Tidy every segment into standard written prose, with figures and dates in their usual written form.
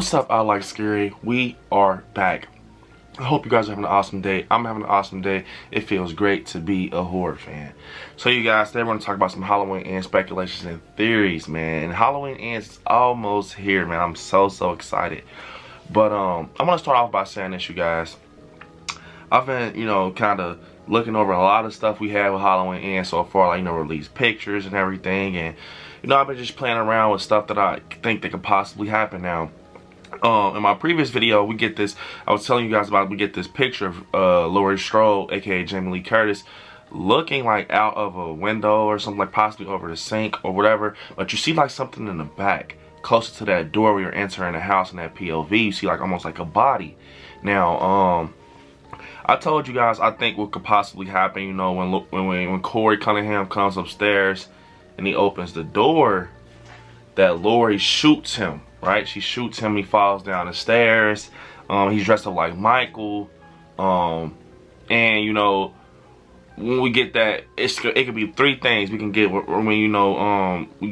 What's up, I Like Scary? We are back. I hope you guys are having an awesome day. I'm having an awesome day. It feels great to be a horror fan. So you guys, today we're going to talk about some Halloween Ends speculations and theories, man. And Halloween Ends is almost here, man. I'm so excited. But I'm going to start off by saying this, you guys. I've been, kind of looking over a lot of stuff we had with Halloween Ends so far, like, released pictures and everything. And, I've been just playing around with stuff that I think that could possibly happen now. In my previous video, I was telling you guys about, we get this picture of Laurie Strode, aka Jamie Lee Curtis, looking like out of a window or something, like possibly over the sink or whatever. But you see like something in the back, closer to that door where you're entering the house in that POV. You see like almost like a body. Now, I told you guys I think what could possibly happen, when Corey Cunningham comes upstairs and he opens the door, that Laurie shoots him. Right, she shoots him. He falls down the stairs. He's dressed up like Michael, and when we get that, it could be three things we can get. When we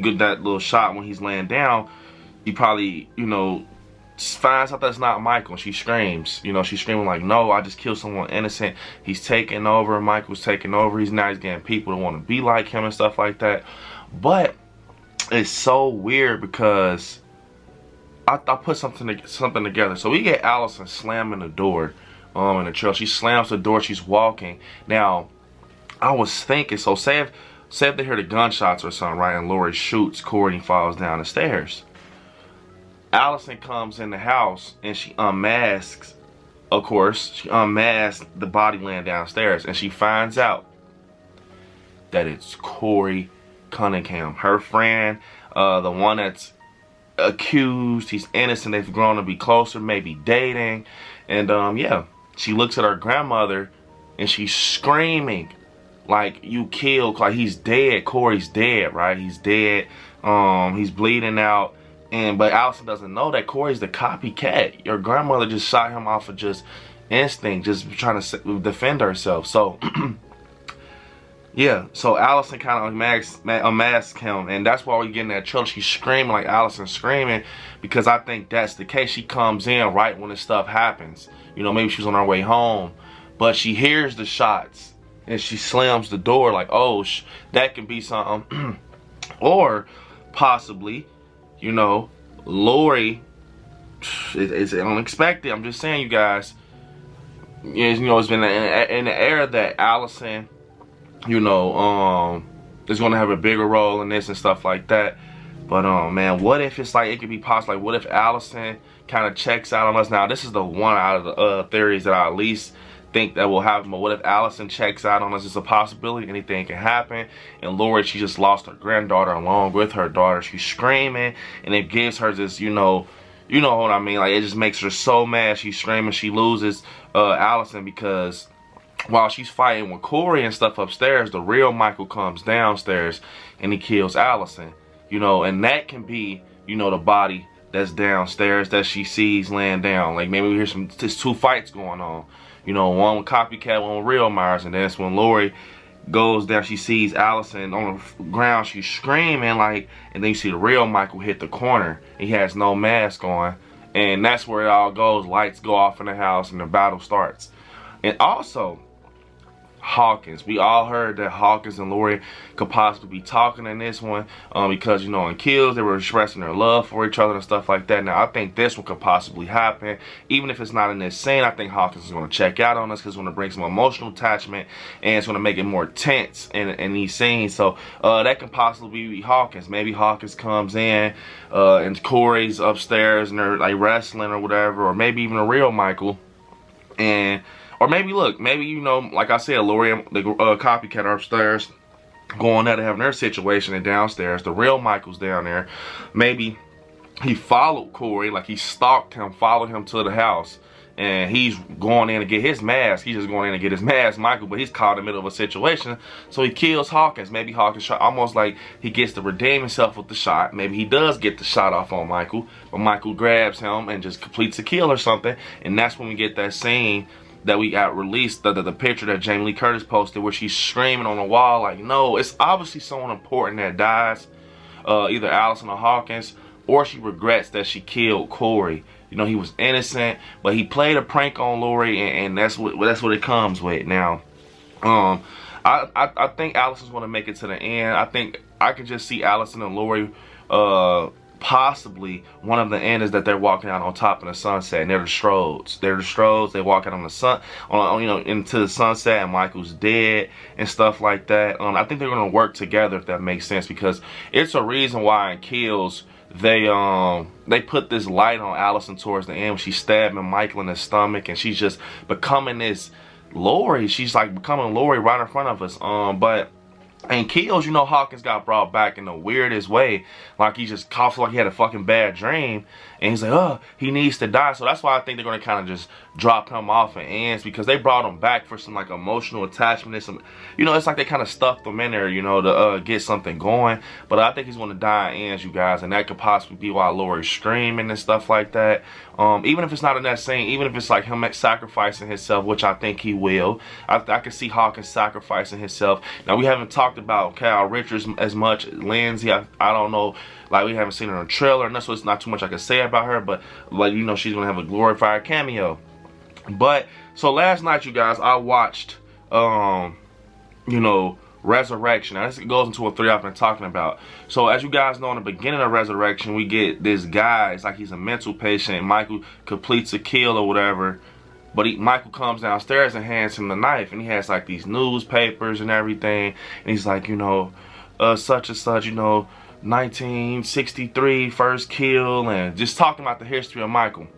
get that little shot when he's laying down, he probably finds out that's not Michael. She screams. She's screaming like, "No, I just killed someone innocent. He's taking over. Michael's taking over. He's getting people to want to be like him and stuff like that." But it's so weird because I put something together. So we get Allison slamming the door in the trailer. She slams the door. She's walking. Now, I was thinking, so say if they hear the gunshots or something, right? And Laurie shoots Corey and he falls down the stairs. Allison comes in the house and she unmasks, of course. She unmasks the body laying downstairs and she finds out that it's Corey Cunningham, her friend, the one that's accused. He's innocent. They've grown to be closer, maybe dating. And yeah, she looks at her grandmother and she's screaming like, "You killed, like he's dead. Corey's dead, right? He's dead. He's bleeding out." But Allison doesn't know that Corey's the copycat. Your grandmother just shot him off of just instinct, just trying to defend herself. So yeah, so Allison kind of unmasked him, and that's why we get in that trailer. She's screaming like Allison screaming, because I think that's the case. She comes in right when this stuff happens. Maybe she's on her way home, but she hears the shots, and she slams the door like, oh, that can be something. Or possibly, Laurie, it's unexpected. I'm just saying, you guys, it's been in the era that Allison is going to have a bigger role in this and stuff like that. But man, what if it's like, it could be possible, like what if Allison kind of checks out on us? Now this is the one out of the theories that I at least think that will happen. But what if Allison checks out on us? It's a possibility. Anything can happen. And Laurie, she just lost her granddaughter along with her daughter. She's screaming, and it gives her this, you know what I mean, like it just makes her so mad. She's screaming. She loses Allison, because while she's fighting with Corey and stuff upstairs, the real Michael comes downstairs and he kills Allison. And that can be, the body that's downstairs that she sees laying down. Like maybe we hear there's two fights going on. One with copycat, one with real Myers. And then it's when Laurie goes down, she sees Allison on the ground, she's screaming like, and then you see the real Michael hit the corner. He has no mask on. And that's where it all goes. Lights go off in the house and the battle starts. And also, Hawkins. We all heard that Hawkins and Laurie could possibly be talking in this one, because in Kills they were expressing their love for each other and stuff like that. Now I think this one could possibly happen, even if it's not in this scene. I think Hawkins is going to check out on us, because it's going to bring some emotional attachment, and it's going to make it more tense in these scenes. So that can possibly be Hawkins. Maybe Hawkins comes in and Corey's upstairs and they're like wrestling or whatever, or maybe even a real Michael. Or maybe, look, maybe, like I said, Laurie and the copycat are upstairs going at it, having their situation, and downstairs, the real Michael's down there. Maybe he followed Corey, like he stalked him, followed him to the house, and he's going in to get his mask. He's just going in to get his mask, Michael, but he's caught in the middle of a situation, so he kills Hawkins. Maybe Hawkins shot, almost like he gets to redeem himself with the shot. Maybe he does get the shot off on Michael, but Michael grabs him and just completes the kill or something, and that's when we get that scene that we got released, the picture that Jamie Lee Curtis posted, where she's screaming on the wall like, no, it's obviously someone important that dies, either Allison or Hawkins, or she regrets that she killed Corey. You know, he was innocent, but he played a prank on Laurie, and that's what it comes with. Now, I think Allison's going to make it to the end. I think I can just see Allison and Laurie, possibly one of the end is that they're walking out on top of the sunset, and they're the Strodes. They're the Strodes. They walk out on the sun, you know, into the sunset, and Michael's dead and stuff like that. I think they're going to work together, if that makes sense, because it's a reason why in Kills they put this light on Allison towards the end when she's stabbing Michael in the stomach, and she's just becoming this Laurie. She's like becoming Laurie right in front of us. But in Kills, you know, Hawkins got brought back in the weirdest way. Like, he just coughs like he had a fucking bad dream. And he's like, oh, he needs to die. So that's why I think they're going to kind of just drop him off in ends, because they brought him back for some, like, emotional attachment and some, you know, it's like they kind of stuffed him in there, you know, to get something going. But I think he's going to die in ends, you guys. And that could possibly be why Laurie's screaming and stuff like that. Even if it's not in that scene, even if it's like him sacrificing himself, which I think he will. I can see Hawkins sacrificing himself. Now, we haven't talked about Kyle Richards as much. Lindsay, I don't know. Like, we haven't seen her in a trailer, and that's what's not too much I can say about her, but, like, you know, she's gonna have a glorified cameo. But, so last night, you guys, I watched, you know, Resurrection. Now, this goes into a 3 I've been talking about. So, as you guys know, in the beginning of Resurrection, we get this guy, it's like he's a mental patient. Michael completes a kill or whatever, but Michael comes downstairs and hands him the knife, and he has, like, these newspapers and everything, and he's like, you know, such and such, you know, 1963 first kill, and just talking about the history of Michael.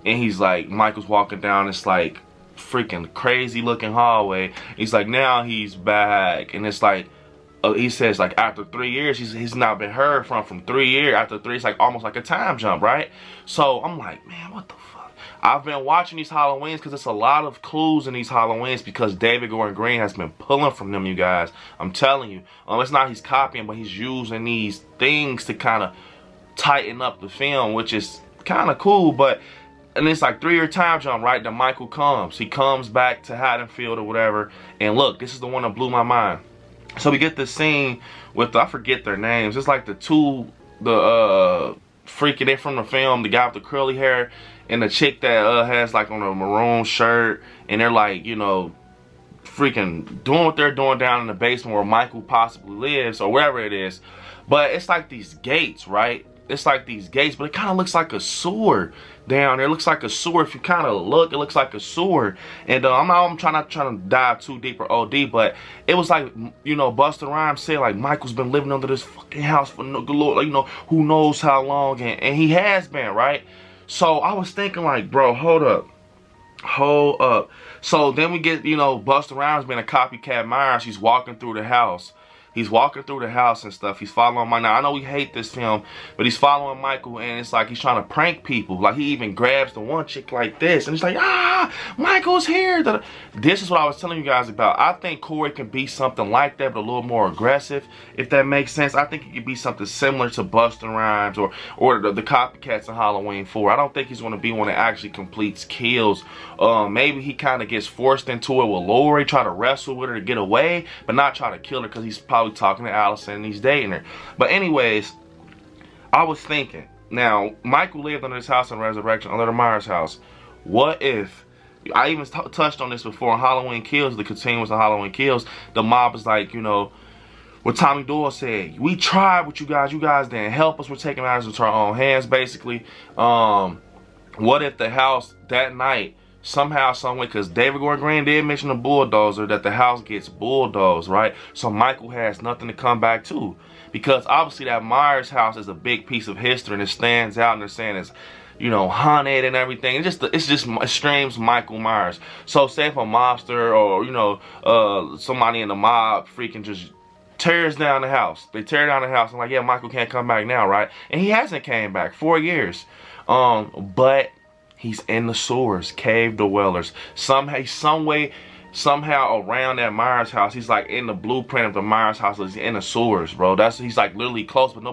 And he's like, Michael's walking down this like freaking crazy looking hallway. He's like, now he's back, and it's like, he says like after 3 years, he's not been heard from 3 years. After 3, it's like almost like a time jump, right? So I'm like, man, what the fuck? I've been watching these Halloweens because it's a lot of clues in these Halloweens, because David Gordon Green has been pulling from them, you guys. I'm telling you. It's not he's copying, but he's using these things to kind of tighten up the film, which is kind of cool. But, and it's like 3-year time jump, right? That Michael comes. He comes back to Haddonfield or whatever. And look, this is the one that blew my mind. So we get this scene with, I forget their names. It's like the freaking, they're from the film, the guy with the curly hair and the chick that has like on a maroon shirt, and they're like, you know, freaking doing what they're doing down in the basement where Michael possibly lives or wherever it is. But it's like these gates, right? It's like these gates, but it kind of looks like a sewer down there. It looks like a sewer. If you kind of look, it looks like a sewer. And I'm not trying to dive too deep or OD, but it was like, you know, Busta Rhymes said, like, Michael's been living under this fucking house for no galore, like, you know, who knows how long, and he has been, right? So I was thinking, like, bro, hold up. So then we get, you know, Busta Rhymes being a copycat Myers. He's walking through the house. He's walking through the house and stuff. He's following Michael. Now, I know we hate this film, but he's following Michael, and it's like he's trying to prank people. Like, he even grabs the one chick like this, and he's like, ah, Michael's here. This is what I was telling you guys about. I think Corey can be something like that, but a little more aggressive, if that makes sense. I think he could be something similar to Busta Rhymes or the copycats in Halloween 4. I don't think he's going to be one that actually completes kills. Maybe he kind of gets forced into it with Laurie, try to wrestle with her to get away, but not try to kill her, because he's probably talking to Allison and he's dating her. But anyways, I was thinking, now Michael lived under this house in Resurrection, under the Myers house. What if, I even touched on this before in Halloween Kills, the continuous of Halloween Kills, the mob is like, you know, what Tommy Doyle said, we tried with you guys didn't help us, we're taking matters into our own hands, basically. What if the house that night, somehow, someway, because David Gordon Green did mention the bulldozer, that the house gets bulldozed, right? So Michael has nothing to come back to, because obviously that Myers house is a big piece of history, and it stands out, and they're saying it's, you know, haunted and everything. It screams Michael Myers. So say if a mobster or, you know, somebody in the mob freaking just tears down the house. They tear down the house and like, yeah, Michael can't come back now, right? And he hasn't came back 4 years. But he's in the sewers, cave dwellers. Somehow around that Myers house, he's like in the blueprint of the Myers house. He's in the sewers, bro. He's like literally close, but no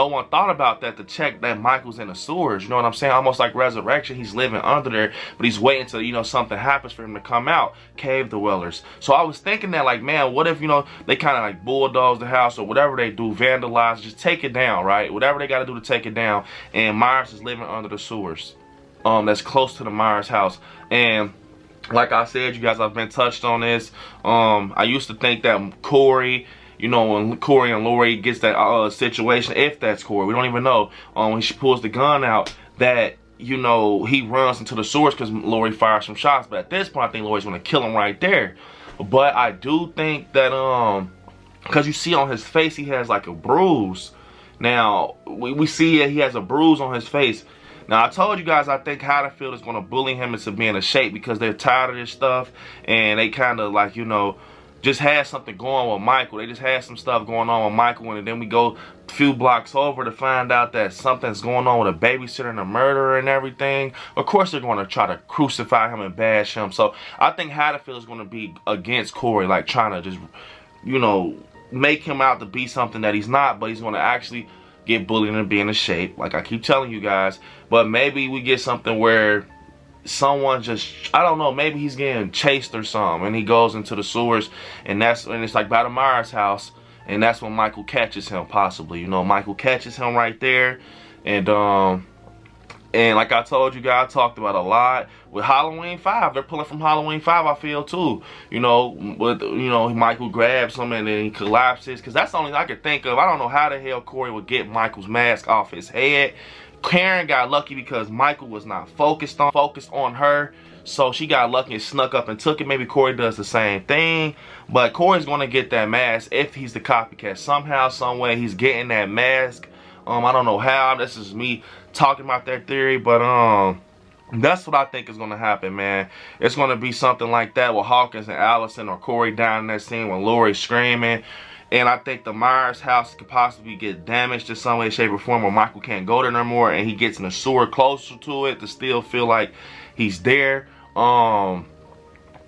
one thought about that to check that Michael's in the sewers. You know what I'm saying? Almost like Resurrection. He's living under there, but he's waiting till, you know, something happens for him to come out. Cave dwellers. So I was thinking that, like, man, what if, you know, they kind of like bulldoze the house or whatever they do, vandalize, just take it down, right? Whatever they got to do to take it down, and Myers is living under the sewers. that's close to the Myers house. And like I said, you guys, I've been touched on this. I used to think that Corey, you know, when Corey and Laurie gets that situation, if that's Corey, we don't even know, when she pulls the gun out, that, you know, he runs into the source because Laurie fires some shots. But at this point, I think Laurie's going to kill him right there. But I do think that, because you see on his face, he has like a bruise. Now, we see that he has a bruise on his face. Now, I told you guys, I think Haddonfield is going to bully him into being a shape because they're tired of this stuff. And they kind of like, you know, just had something going with Michael. They just had some stuff going on with Michael. And then we go a few blocks over to find out that something's going on with a babysitter and a murderer and everything. Of course, they're going to try to crucify him and bash him. So I think Haddonfield is going to be against Corey, like trying to just, you know, make him out to be something that he's not. But he's going to actually get bullied and be in a shape, like I keep telling you guys. But maybe we get something where someone just, I don't know, maybe he's getting chased or something, and he goes into the sewers, and it's like by the Myers house, and that's when Michael catches him, possibly. You know, Michael catches him right there. And like I told you guys, I talked about a lot with Halloween 5. They're pulling from Halloween 5, I feel, too. You know, with, you know, Michael grabs him and then he collapses. Because that's the only thing I could think of. I don't know how the hell Corey would get Michael's mask off his head. Karen got lucky because Michael was not focused on her. So she got lucky and snuck up and took it. Maybe Corey does the same thing. But Corey's going to get that mask if he's the copycat. Somehow, some way, he's getting that mask. I don't know how. This is me talking about that theory, but that's what I think is going to happen, man. It's going to be something like that with Hawkins and Allison or Corey down in that scene when Laurie's screaming. And I think the Myers house could possibly get damaged in some way, shape, or form where Michael can't go there no more, and he gets in the sewer closer to it to still feel like he's there. And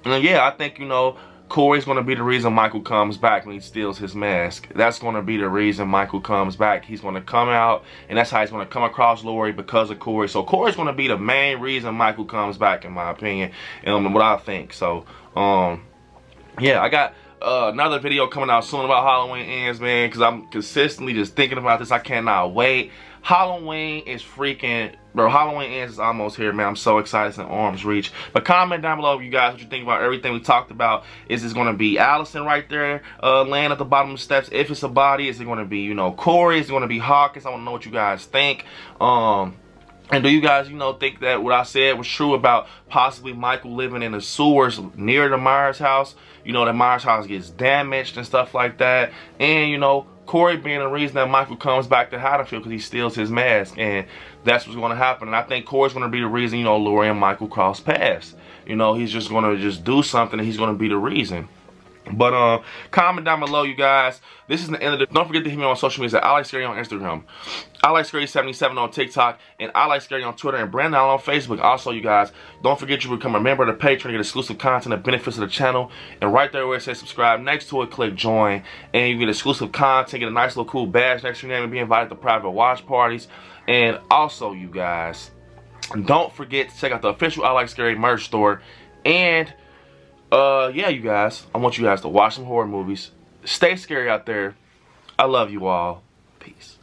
yeah, I think, you know, Corey's going to be the reason Michael comes back when he steals his mask. That's going to be the reason Michael comes back. He's going to come out, and that's how he's going to come across Laurie, because of Corey. So Corey's going to be the main reason Michael comes back, in my opinion, and what I think. So, yeah, I got another video coming out soon about Halloween Ends, man, because I'm consistently just thinking about this. I cannot wait. Halloween is freaking, bro, Halloween Ends is almost here, man. I'm so excited. It's in arm's reach. But comment down below, you guys, what you think about everything we talked about. Is this going to be Allison right there laying at the bottom of the steps? If it's a body, is it going to be, you know, Corey? Is it going to be Hawkins? I want to know what you guys think. And do you guys, you know, think that what I said was true about possibly Michael living in the sewers near the Myers house? You know, the Myers house gets damaged and stuff like that. And, you know, Corey being the reason that Michael comes back to Haddonfield because he steals his mask. And that's what's going to happen. And I think Corey's going to be the reason, you know, Laurie and Michael cross paths. You know, he's just going to just do something and he's going to be the reason. But comment down below, you guys. This is the end of the. Don't forget to hit me on social media at I Like Scary on Instagram, I Like Scary77 on TikTok, and I Like Scary on Twitter, and Brandon on Facebook. Also, you guys, don't forget you become a member of the Patreon to get exclusive content and benefits of the channel. And right there where it says subscribe, next to it, click join, and you get exclusive content, get a nice little cool badge next to your name, and be invited to private watch parties. And also, you guys, don't forget to check out the official I Like Scary merch store. And yeah, you guys, I want you guys to watch some horror movies. Stay scary out there. I love you all. Peace.